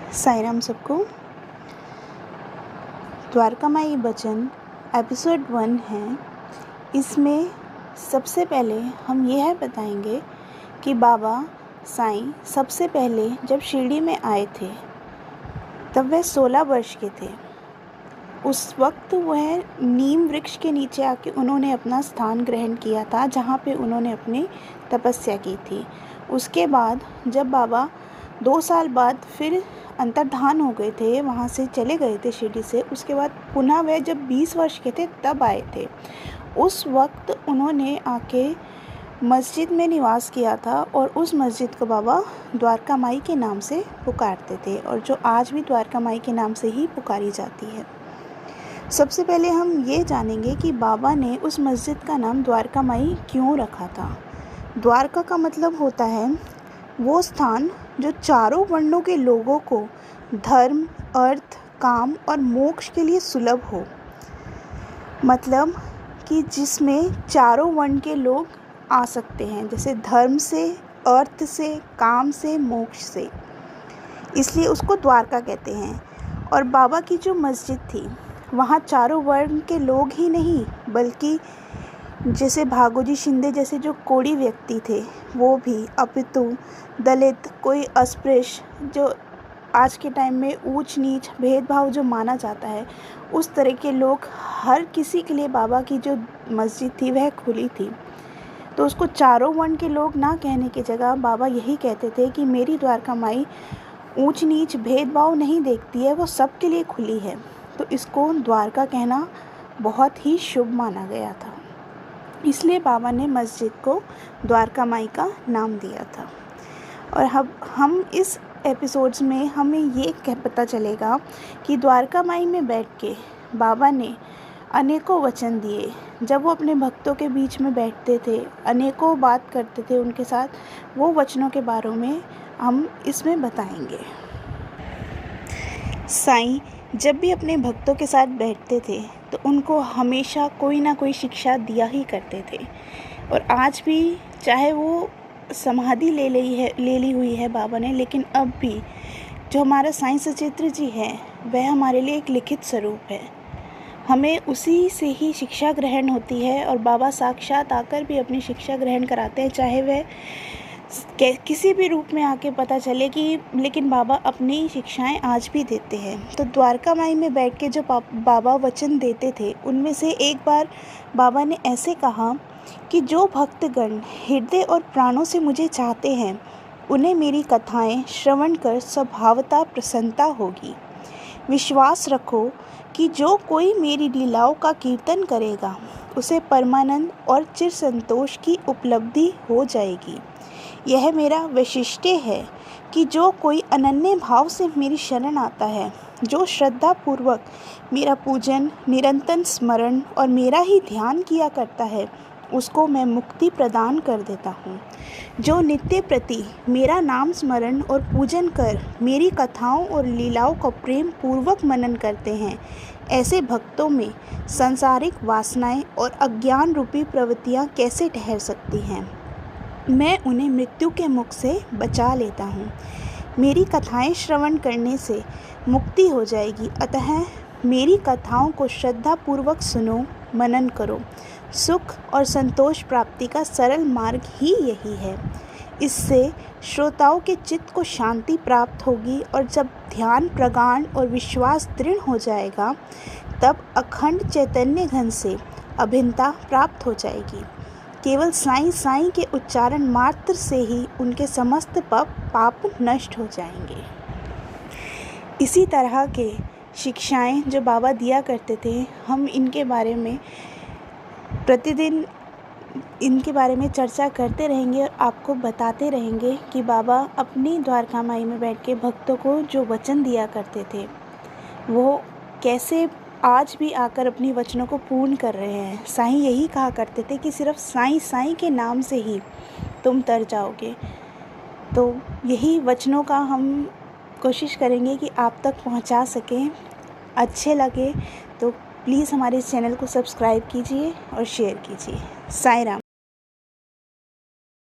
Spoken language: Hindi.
साईं राम सबको। द्वारका माई भजन एपिसोड 1 है। इसमें सबसे पहले हम यह बताएंगे कि बाबा साईं सबसे पहले जब शिरडी में आए थे तब वह 16 वर्ष के थे। उस वक्त वह नीम वृक्ष के नीचे आके उन्होंने अपना स्थान ग्रहण किया था, जहाँ पे उन्होंने अपनी तपस्या की थी। उसके बाद जब बाबा 2 साल बाद फिर अंतर्धान हो गए थे, वहाँ से चले गए थे शिरडी से। उसके बाद पुनः वह जब 20 वर्ष के थे तब आए थे। उस वक्त उन्होंने आके मस्जिद में निवास किया था और उस मस्जिद को बाबा द्वारका माई के नाम से पुकारते थे, और जो आज भी द्वारका माई के नाम से ही पुकारी जाती है। सबसे पहले हम ये जानेंगे कि बाबा ने उस मस्जिद का नाम द्वारका माई क्यों रखा था। द्वारका का मतलब होता है वो स्थान जो चारों वर्णों के लोगों को धर्म, अर्थ, काम और मोक्ष के लिए सुलभ हो। मतलब कि जिसमें चारों वर्ण के लोग आ सकते हैं, जैसे धर्म से, अर्थ से, काम से, मोक्ष से, इसलिए उसको द्वारका कहते हैं। और बाबा की जो मस्जिद थी वहाँ चारों वर्ण के लोग ही नहीं, बल्कि जैसे भागोजी शिंदे जैसे जो कोड़ी व्यक्ति थे वो भी, अपितु दलित, कोई अस्पृश्य, जो आज के टाइम में ऊंच नीच भेदभाव जो माना जाता है, उस तरह के लोग, हर किसी के लिए बाबा की जो मस्जिद थी वह खुली थी। तो उसको चारों वर्ण के लोग ना कहने की जगह बाबा यही कहते थे कि मेरी द्वारका माई ऊंच नीच भेदभाव नहीं देखती है, वो सबके लिए खुली है। तो इसको द्वारका कहना बहुत ही शुभ माना गया था, इसलिए बाबा ने मस्जिद को द्वारका माई का नाम दिया था। और हम इस एपिसोड्स में हमें ये पता चलेगा कि द्वारका माई में बैठ के बाबा ने अनेकों वचन दिए। जब वो अपने भक्तों के बीच में बैठते थे, अनेकों बात करते थे उनके साथ, वो वचनों के बारे में हम इसमें बताएंगे। साईं जब भी अपने भक्तों के साथ बैठते थे तो उनको हमेशा कोई ना कोई शिक्षा दिया ही करते थे। और आज भी, चाहे वो समाधि ले ली हुई है बाबा ने, लेकिन अब भी जो हमारा साईं सचित्र जी है वह हमारे लिए एक लिखित स्वरूप है। हमें उसी से ही शिक्षा ग्रहण होती है, और बाबा साक्षात आकर भी अपनी शिक्षा ग्रहण कराते हैं, चाहे वह किसी भी रूप में आके पता चले कि, लेकिन बाबा अपनी शिक्षाएं आज भी देते हैं। तो द्वारका माई में बैठ के जो बाबा वचन देते थे, उनमें से एक बार बाबा ने ऐसे कहा कि जो भक्तगण हृदय और प्राणों से मुझे चाहते हैं, उन्हें मेरी कथाएं श्रवण कर स्वभावतः प्रसन्नता होगी। विश्वास रखो कि जो कोई मेरी लीलाओं का कीर्तन करेगा उसे परमानंद और चिर संतोष की उपलब्धि हो जाएगी। यह मेरा वैशिष्ट्य है कि जो कोई अनन्य भाव से मेरी शरण आता है, जो श्रद्धा पूर्वक मेरा पूजन, निरंतर स्मरण और मेरा ही ध्यान किया करता है, उसको मैं मुक्ति प्रदान कर देता हूँ। जो नित्य प्रति मेरा नाम स्मरण और पूजन कर मेरी कथाओं और लीलाओं का प्रेम पूर्वक मनन करते हैं, ऐसे भक्तों में सांसारिक वासनाएं और अज्ञान रूपी प्रवृत्तियाँ कैसे ठहर सकती हैं। मैं उन्हें मृत्यु के मुख से बचा लेता हूँ। मेरी कथाएं श्रवण करने से मुक्ति हो जाएगी, अतः मेरी कथाओं को श्रद्धापूर्वक सुनो, मनन करो। सुख और संतोष प्राप्ति का सरल मार्ग ही यही है। इससे श्रोताओं के चित्त को शांति प्राप्त होगी, और जब ध्यान प्रगाढ़ और विश्वास दृढ़ हो जाएगा, तब अखंड चैतन्य घन से अभिन्नता प्राप्त हो जाएगी। केवल साईं साईं के उच्चारण मात्र से ही उनके समस्त पाप नष्ट हो जाएंगे। इसी तरह के शिक्षाएं जो बाबा दिया करते थे, हम इनके बारे में प्रतिदिन इनके बारे में चर्चा करते रहेंगे और आपको बताते रहेंगे कि बाबा अपनी द्वारका माई में बैठ के भक्तों को जो वचन दिया करते थे, वो कैसे आज भी आकर अपनी वचनों को पूर्ण कर रहे हैं। साईं यही कहा करते थे कि सिर्फ साईं साईं के नाम से ही तुम तर जाओगे। तो यही वचनों का हम कोशिश करेंगे कि आप तक पहुंचा सकें। अच्छे लगे तो प्लीज़ हमारे इस चैनल को सब्सक्राइब कीजिए और शेयर कीजिए। साईं राम।